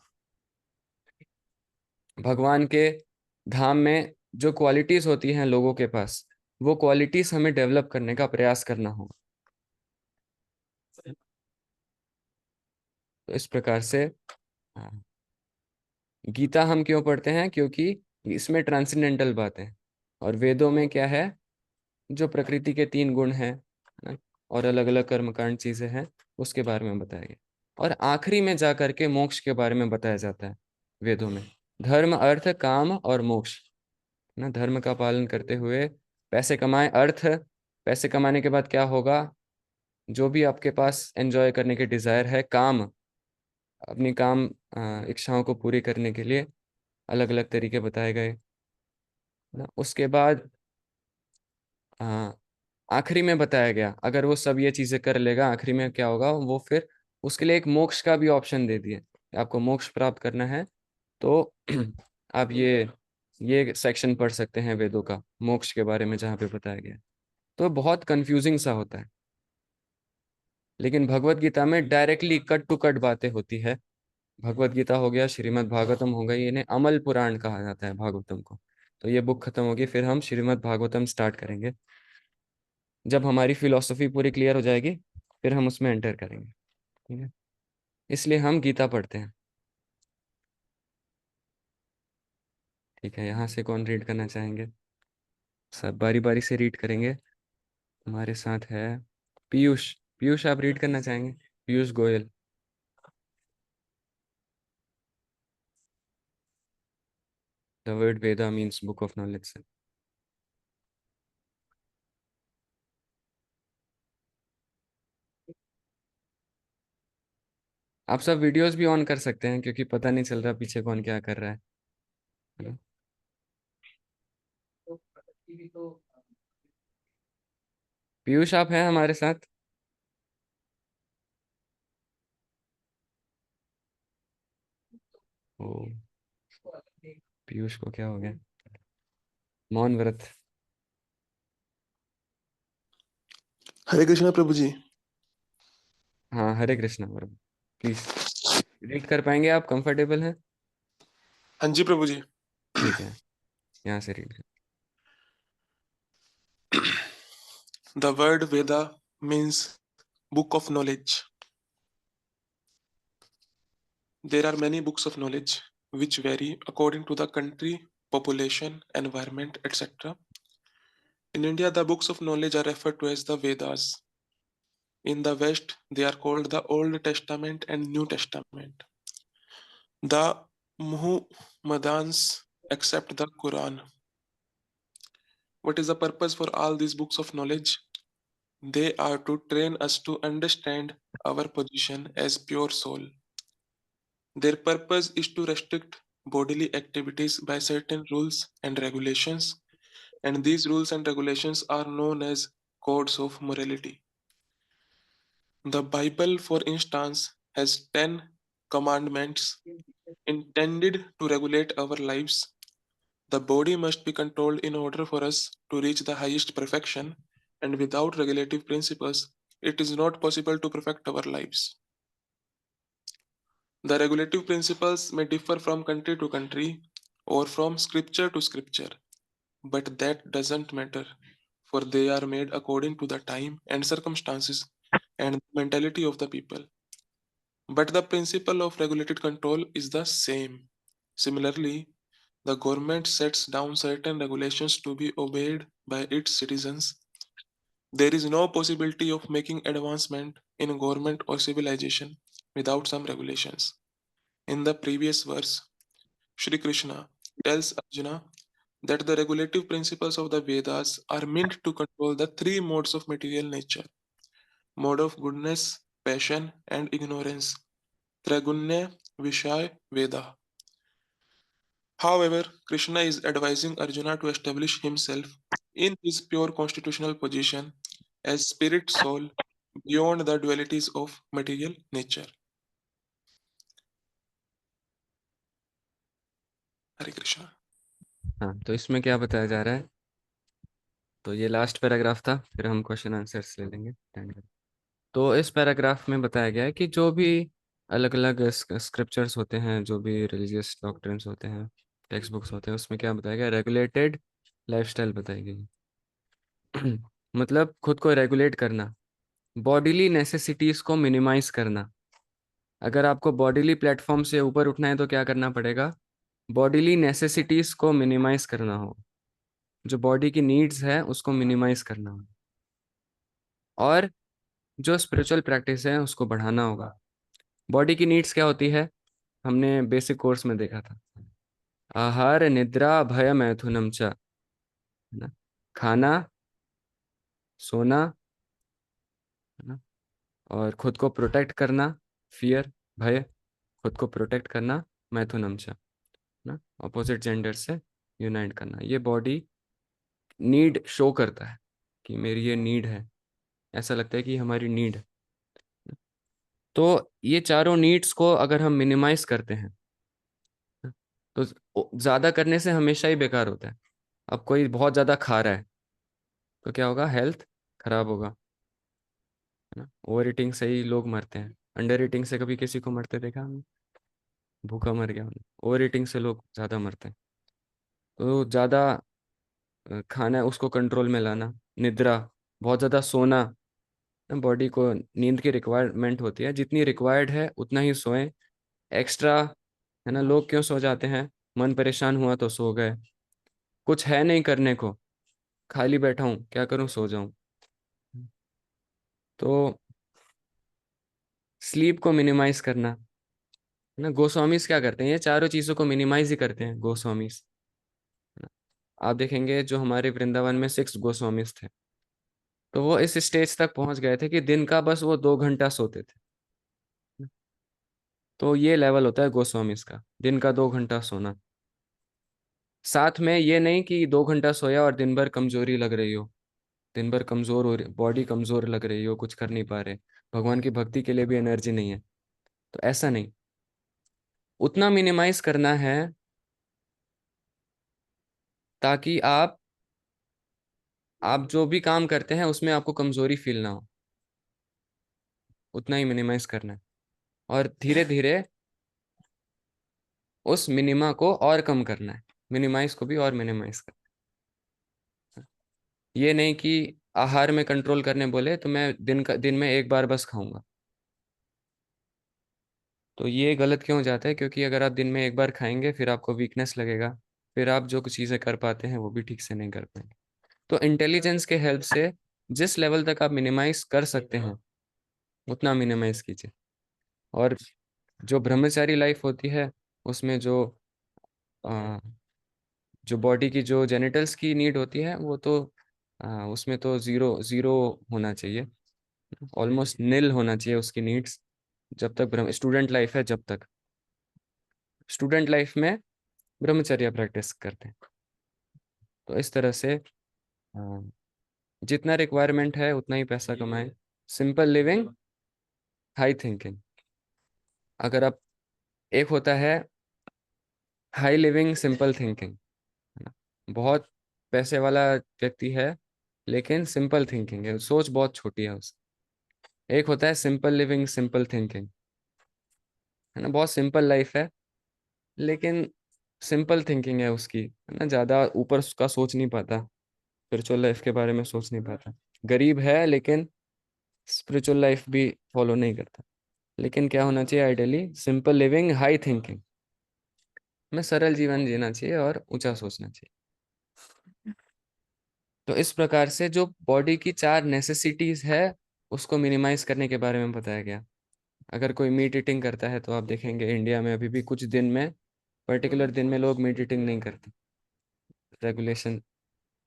भगवान के धाम में जो क्वालिटीज होती हैं लोगों के पास, वो क्वालिटीज हमें डेवलप करने का प्रयास करना होगा। तो इस प्रकार से गीता हम क्यों पढ़ते हैं? क्योंकि इसमें ट्रांसेंडेंटल बातें, और वेदों में क्या है? जो प्रकृति के 3 गुण हैं ना, और अलग अलग कर्मकांड चीजें हैं, उसके बारे में बताया गया। और आखिरी में जाकर के मोक्ष के बारे में बताया जाता है वेदों में। धर्म अर्थ काम और मोक्ष ना, धर्म का पालन करते हुए पैसे कमाएं। अर्थ, पैसे कमाने के बाद क्या होगा? जो भी आपके पास एंजॉय करने के डिजायर है, काम, अपनी काम इच्छाओं को पूरी करने के लिए अलग अलग तरीके बताए गए ना। उसके बाद आखिरी में बताया गया, अगर वो सब ये चीजें कर लेगा, आखिरी में क्या होगा? वो फिर उसके लिए एक मोक्ष का भी ऑप्शन दे दिए। आपको मोक्ष प्राप्त करना है तो आप ये सेक्शन पढ़ सकते हैं वेदों का, मोक्ष के बारे में, जहाँ पे बताया गया है। तो बहुत कंफ्यूजिंग सा होता है, लेकिन भगवत गीता में डायरेक्टली कट टू कट बातें होती है। भगवत गीता हो गया, श्रीमद् भागवतम हो गई, इन्हें अमल पुराण कहा जाता है भागवतम को। तो ये बुक खत्म होगी, फिर हम श्रीमद् भागवतम स्टार्ट करेंगे। जब हमारी फिलॉसफी पूरी क्लियर हो जाएगी, फिर हम उसमें एंटर करेंगे, ठीक है। इसलिए हम गीता पढ़ते हैं, ठीक है। यहाँ से कौन रीड करना चाहेंगे? सब बारी बारी से रीड करेंगे। हमारे साथ है पीयूष। पीयूष, आप रीड करना चाहेंगे? Piyush Goyal. The word Veda means book of knowledge. आप सब वीडियोस भी ऑन कर सकते हैं, क्योंकि पता नहीं चल रहा पीछे कौन क्या कर रहा है ना? पीयूष, आप हैं हमारे साथ? ओ, पीयूष को क्या हो गया? मौन व्रत। हरे कृष्णा प्रभु जी। हाँ, हरे कृष्णा प्रभु। प्लीज रीड कर पाएंगे आप? कंफर्टेबल है? हाँ जी प्रभु जी। ठीक है, यहाँ से रीड कर। The word Veda means book of knowledge. There are many books of knowledge which vary according to the country, population, environment, etc. In India, the books of knowledge are referred to as the Vedas. In the West, they are called the Old Testament and New Testament. The Muhammadans accept the Quran. What is the purpose for all these books of knowledge? They are to train us to understand our position as pure soul. Their purpose is to restrict bodily activities by certain rules and regulations, and these rules and regulations are known as codes of morality. The Bible, for instance, has 10 commandments intended to regulate our lives. The body must be controlled in order for us to reach the highest perfection, and without regulative principles, it is not possible to perfect our lives. The regulative principles may differ from country to country or from scripture to scripture, but that doesn't matter, for they are made according to the time and circumstances and the mentality of the people. But the principle of regulated control is the same. Similarly, the government sets down certain regulations to be obeyed by its citizens. There is no possibility of making advancement in government or civilization without some regulations. In the previous verse, Shri Krishna tells Arjuna that the regulative principles of the Vedas are meant to control the three modes of material nature: mode of goodness, passion, and ignorance. Tragunya Vishaya Veda. However, Krishna is advising Arjuna to establish himself in his pure constitutional position as spirit soul beyond the dualities of material nature. Hare Krishna. हाँ, तो इसमें क्या बताया जा रहा है? तो ये लास्ट पैराग्राफ था, फिर हम क्वेश्चन आंसर्स ले लेंगे। तो इस पैराग्राफ में बताया गया है कि जो भी अलग अलग स्क्रिप्चर्स होते हैं, जो भी रिलीजियस डॉक्ट्रिन्स होते हैं, टेक्स्ट बुक्स होते हैं, उसमें क्या बताया गया? रेगुलेटेड लाइफस्टाइल बताई गई है। मतलब खुद को रेगुलेट करना, बॉडीली नेसेसिटीज को मिनिमाइज करना। अगर आपको बॉडीली प्लेटफॉर्म से ऊपर उठना है तो क्या करना पड़ेगा? बॉडीली नेसेसिटीज को मिनिमाइज करना हो, जो बॉडी की नीड्स है उसको मिनिमाइज करना हो, और जो स्पिरिचुअल प्रैक्टिस है उसको बढ़ाना होगा। बॉडी की नीड्स क्या होती है? हमने बेसिक कोर्स में देखा था, आहार निद्रा भय मैथुनम च, है ना? खाना, सोना, है ना? और खुद को प्रोटेक्ट करना, फियर, भय, खुद को प्रोटेक्ट करना, मैथुनम च, ना? अपोजिट जेंडर से यूनाइट करना। ये बॉडी नीड शो करता है कि मेरी ये नीड है, ऐसा लगता है कि हमारी नीड है। तो ये चारों नीड्स को अगर हम मिनिमाइज करते हैं तो ज्यादा करने से हमेशा ही बेकार होता है। अब कोई बहुत ज्यादा खा रहा है तो क्या होगा? हेल्थ खराब होगा, है ना? ओवर ईटिंग से ही लोग मरते हैं, अंडर ईटिंग से कभी किसी को मरते देखा हमने? भूखा मर गया। ओवर ईटिंग से लोग ज्यादा मरते हैं। तो ज्यादा खाना है उसको कंट्रोल में लाना, निद्रा, बहुत ज्यादा सोना, बॉडी को नींद की रिक्वायरमेंट होती है, जितनी रिक्वायर्ड है उतना ही सोएं। एक्स्ट्रा, है ना? लोग क्यों सो जाते हैं? मन परेशान हुआ तो सो गए, कुछ है नहीं करने को, खाली बैठा हूँ क्या करूँ, सो जाऊं। तो स्लीप को मिनिमाइज करना, है ना? गोस्वामीज क्या करते हैं? ये चारों चीजों को मिनिमाइज ही करते हैं गोस्वामीज, है ना? आप देखेंगे जो हमारे वृंदावन में 6 गोस्वामीज थे, तो वो इस स्टेज तक पहुंच गए थे कि दिन का बस वो 2 घंटा सोते थे। तो ये लेवल होता है गोस्वामीज का, दिन का 2 घंटा सोना। साथ में ये नहीं कि 2 घंटा सोया और दिन भर कमजोरी लग रही हो, दिन भर कमजोर हो रही, बॉडी कमजोर लग रही हो, कुछ कर नहीं पा रहे, भगवान की भक्ति के लिए भी एनर्जी नहीं है, तो ऐसा नहीं। उतना मिनिमाइज करना है ताकि आप जो भी काम करते हैं उसमें आपको कमजोरी फील ना हो, उतना ही मिनिमाइज करना है। और धीरे धीरे उस मिनिमा को और कम करना है, मिनिमाइज को भी और मिनिमाइज करना है। ये नहीं कि आहार में कंट्रोल करने बोले तो मैं दिन में एक बार बस खाऊंगा, तो ये गलत क्यों हो जाता है? क्योंकि अगर आप दिन में एक बार खाएंगे फिर आपको वीकनेस लगेगा, फिर आप जो कुछ चीज़ें कर पाते हैं वो भी ठीक से नहीं कर पाएंगे। तो इंटेलिजेंस के हेल्प से जिस लेवल तक आप मिनिमाइज कर सकते हैं उतना मिनिमाइज कीजिए। और जो ब्रह्मचारी लाइफ होती है उसमें अ, जो बॉडी की जो जेनिटल्स की नीड होती है वो तो उसमें तो जीरो जीरो होना चाहिए, ऑलमोस्ट नील होना चाहिए उसकी नीड्स। जब तक ब्रह्म स्टूडेंट लाइफ है, जब तक स्टूडेंट लाइफ में ब्रह्मचर्य प्रैक्टिस करते हैं। तो इस तरह से जितना रिक्वायरमेंट है उतना ही पैसा कमाएं। Simple living, high thinking. अगर आप, एक होता है हाई लिविंग सिंपल थिंकिंग, है ना? बहुत पैसे वाला व्यक्ति है लेकिन सिंपल थिंकिंग है, सोच बहुत छोटी है उसकी। एक होता है सिंपल लिविंग सिंपल थिंकिंग, है ना? बहुत सिंपल लाइफ है लेकिन सिंपल थिंकिंग है उसकी, है ना? ज्यादा ऊपर का सोच नहीं पाता, स्पिरिचुअल लाइफ के बारे में सोच नहीं पाता। गरीब है लेकिन स्पिरिचुअल लाइफ भी फॉलो नहीं करता। लेकिन क्या होना चाहिए? Ideally simple living high thinking, में सरल जीवन जीना चाहिए और ऊंचा सोचना चाहिए। तो इस प्रकार से जो बॉडी की 4 नेसेसिटीज है उसको मिनिमाइज करने के बारे में बताया गया। अगर कोई मीट ईटिंग करता है तो आप देखेंगे इंडिया में अभी भी कुछ दिन में, पर्टिकुलर दिन में लोग मीट ईटिंग नहीं करते। रेगुलेशन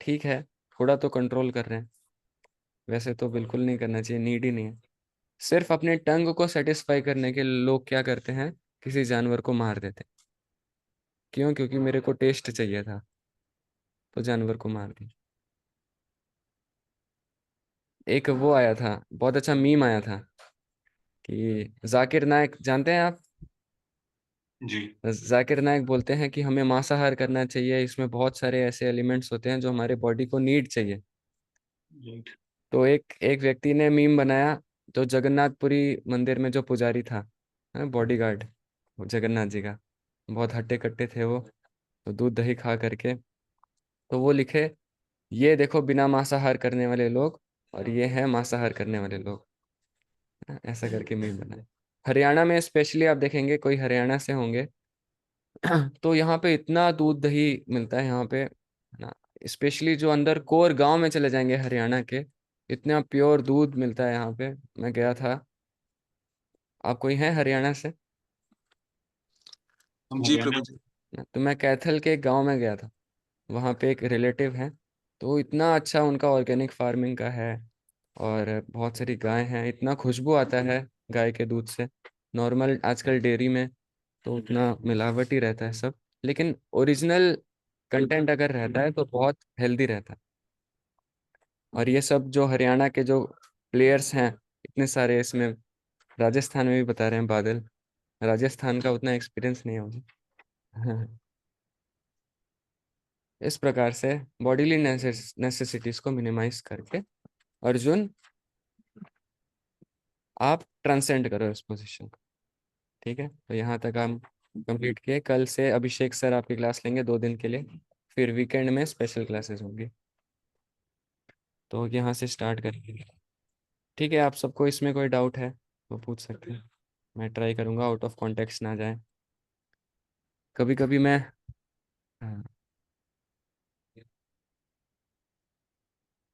ठीक है, थोड़ा तो कंट्रोल कर रहे हैं, वैसे तो बिल्कुल नहीं करना चाहिए, नीड ही नहीं है। सिर्फ अपने टंग को सेटिस्फाई करने के लिए लोग क्या करते हैं, किसी जानवर को मार देते हैं। क्यों? क्योंकि मेरे को टेस्ट चाहिए था तो जानवर को मार दिया। एक वो आया था, बहुत अच्छा मीम आया था कि जाकिर नायक, जानते हैं आप? जी। जाकिर नायक बोलते हैं कि हमें मांसाहार करना चाहिए, इसमें बहुत सारे ऐसे एलिमेंट्स होते हैं जो हमारे बॉडी को नीड चाहिए। राइट। तो एक एक व्यक्ति ने मीम बनाया, तो जगन्नाथपुरी मंदिर में जो पुजारी था, बॉडीगार्ड जगन्नाथ जी का, बहुत हट्टे कट्टे थे वो, तो दूध दही खा करके, तो वो लिखे, ये देखो बिना मांसाहार करने वाले लोग, और ये हैं मांसाहार करने वाले लोग। ऐसा करके मीम बनाए। हरियाणा में स्पेशली आप देखेंगे, कोई हरियाणा से होंगे तो यहाँ पे इतना दूध दही मिलता है यहाँ पे ना, स्पेशली जो अंदर कोर गांव में चले जाएंगे हरियाणा के, इतना प्योर दूध मिलता है यहाँ पे। मैं गया था, आप कोई हैं हरियाणा से? हम जी हरियाणा प्रभु जी। तो मैं कैथल के एक गांव में गया था, वहाँ पे एक रिलेटिव है, तो इतना अच्छा उनका ऑर्गेनिक फार्मिंग का है, और बहुत सारी गाय हैं, इतना खुशबू आता है गाय के दूध से। नॉर्मल आजकल डेयरी में तो उतना मिलावट ही रहता है सब, लेकिन ओरिजिनल कंटेंट अगर रहता है तो बहुत हेल्दी रहता है। और ये सब जो हरियाणा के जो प्लेयर्स हैं, इतने सारे इसमें, राजस्थान में भी बता रहे हैं बादल, राजस्थान का उतना एक्सपीरियंस नहीं है मुझे। इस प्रकार से बॉडीली नेसेसिटीज को मिनिमाइज करके अर्जुन आप ट्रांसेंड करो इस पोजीशन को। ठीक है, तो यहाँ तक हम कंप्लीट किए। कल से अभिषेक सर आपकी क्लास लेंगे 2 दिन के लिए, फिर वीकेंड में स्पेशल क्लासेस होंगी, तो यहाँ से स्टार्ट करेंगे। ठीक है, आप सबको इसमें कोई डाउट है तो पूछ सकते हैं, मैं ट्राई करूँगा आउट ऑफ कॉन्टेक्स्ट ना जाए। कभी कभी मैं, हाँ,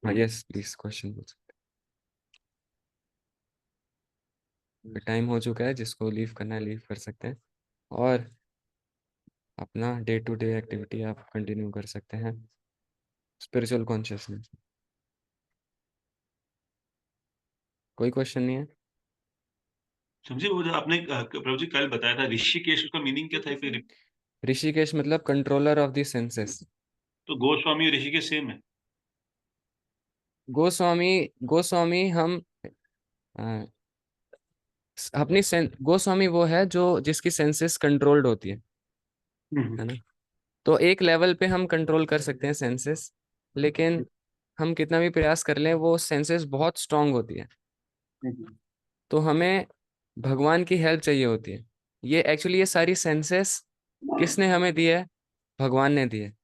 यस प्लीज क्वेश्चन पूछ सकते हैं। टाइम हो चुका है, जिसको लीव करना है लीव कर सकते हैं, और अपना डे टू डे एक्टिविटी आप कंटिन्यू कर सकते हैं स्पिरिचुअल कॉन्शियसनेस। कोई क्वेश्चन नहीं है? समझे वो जो आपने प्रभु जी कल बताया था ऋषिकेश, उसका मीनिंग क्या था फिर? ऋषिकेश मतलब कंट्रोलर ऑफ द सेंसेस। तो गोस्वामी और ऋषिकेश सेम है? गोस्वामी, गोस्वामी हम अपनी गोस्वामी वो है जो जिसकी सेंसेस कंट्रोल्ड होती है ना। तो एक लेवल पे हम कंट्रोल कर सकते हैं सेंसेस, लेकिन हम कितना भी प्रयास कर लें वो सेंसेस बहुत स्ट्रांग होती है, तो हमें भगवान की हेल्प चाहिए होती है। ये एक्चुअली ये सारी सेंसेस किसने हमें दी है? भगवान ने दी है।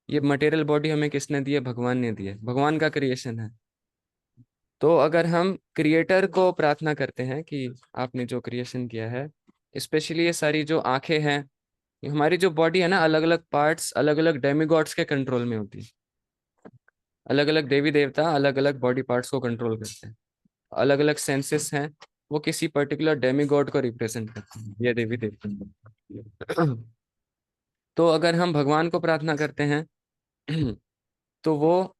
ये मटेरियल बॉडी हमें किसने दी है? भगवान ने दी है, भगवान का क्रिएशन है। तो अगर हम क्रिएटर को प्रार्थना करते हैं कि आपने जो क्रिएशन किया है, स्पेशली ये सारी जो आंखें हैं, ये हमारी जो बॉडी है ना, अलग अलग पार्ट्स अलग अलग डेमिगॉड्स के कंट्रोल में होती है। अलग अलग देवी देवता अलग अलग बॉडी पार्ट्स को कंट्रोल करते हैं। अलग अलग सेंसेस हैं, वो किसी पर्टिकुलर डेमिगॉड को रिप्रेजेंट करते हैं, ये देवी देवता। तो अगर हम भगवान को प्रार्थना करते हैं तो वो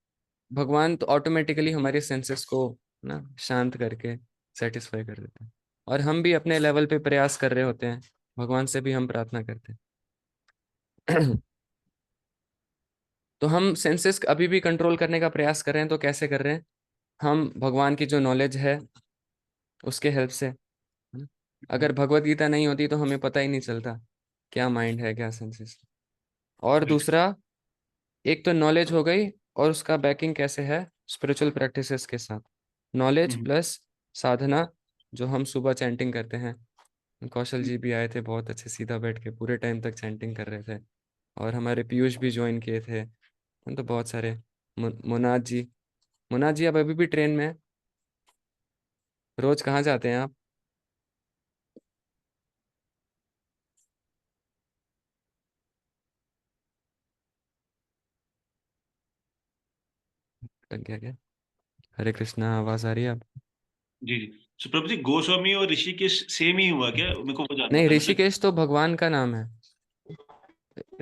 भगवान तो ऑटोमेटिकली हमारे सेंसेस को ना शांत करके सेटिस्फाई कर देते हैं। और हम भी अपने लेवल पे प्रयास कर रहे होते हैं, भगवान से भी हम प्रार्थना करते हैं। तो हम सेंसेस अभी भी कंट्रोल करने का प्रयास कर रहे हैं, तो कैसे कर रहे हैं? हम भगवान की जो नॉलेज है उसके हेल्प से। अगर भगवत गीता नहीं होती तो हमें पता ही नहीं चलता क्या माइंड है क्या सेंसेस। और दूसरा, एक तो नॉलेज हो गई, और उसका बैकिंग कैसे है? स्पिरिचुअल प्रैक्टिसेस के साथ। नॉलेज प्लस साधना, जो हम सुबह चैंटिंग करते हैं। कौशल जी भी आए थे, बहुत अच्छे, सीधा बैठ के पूरे टाइम तक चैंटिंग कर रहे थे, और हमारे पीयूष भी ज्वाइन किए थे। हम तो बहुत सारे, मुनाज जी, मुनाज जी आप अभी भी ट्रेन में हैं? रोज कहाँ जाते हैं आप? लग गया क्या? हरे कृष्णा, आवाज आ रही है आप? जी जी। सो प्रभु जी, गोस्वामी और ऋषिकेश सेम ही हुआ क्या? मेरे को वो जानना नहीं, था, मतलब ऋषिकेश तो भगवान का नाम है।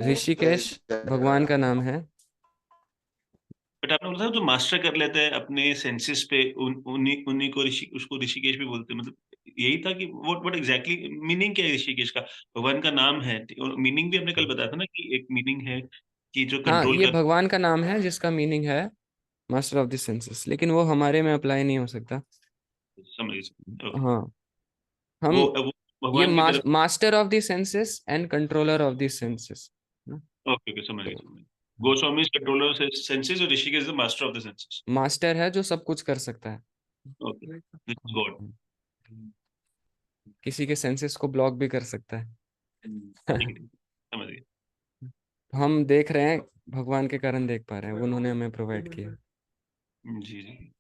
ऋषिकेश भगवान का नाम है। बट आपने बोला था जो मास्टर कर लेते हैं अपने सेंसेस पे, उन्हीं उन्हीं को उसको ऋषिकेश भी बोलते हैं, मतलब यही था कि व्हाट एग्जैक्टली मीनिंग क्या है ऋषिकेश का? भगवान का नाम है, और मीनिंग भी हमने कल बताया था ना कि एक मीनिंग है कि जो हाँ, कंट्रोल ये कर। भगवान का नाम है जिसका मीनिंग है मास्टर ऑफ द सेंसेस, लेकिन वो हमारे में अप्लाई नहीं हो सकता। समझ गए, ओके। हाँ, हम वो ये भगवान की तरफ। Master of the senses and controller of the senses. Okay okay, समझ गए। गोस्वामी इज कंट्रोलर सेंसेस और Rishikesh is the master of the senses. Master है जो सब कुछ कर सकता है। Okay, this is God. किसी के सेंसेस को ब्लॉक भी कर सकता है। ठीक है, समझ गए। हम देख रहे हैं, भगवान के कारण देख पा रहे हैं, उन्होंने हमें प्रोवाइड किया। जी जी।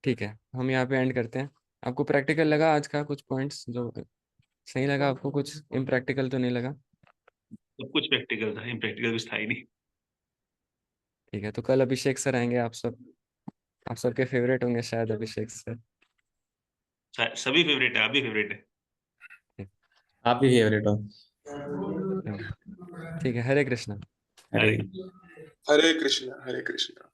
ठीक है, हम यहाँ पे एंड करते हैं। आपको प्रैक्टिकल लगा आज का? कुछ पॉइंट्स जो सही लगा आपको? कुछ इम्प्रैक्टिकल तो नहीं लगा? सब कुछ प्रैक्टिकल था, इम्प्रैक्टिकल कुछ था ही नहीं। ठीक है, तो कल अभिषेक सर आएंगे। आप सबके फेवरेट होंगे शायद अभिषेक सर। सभी फेवरेट है, आप भी फेवरेट है। आप ही फेवरेट हो। ठीक है, हरे कृष्णा। अरे अरे हरे कृष्णा, हरे कृष्णा।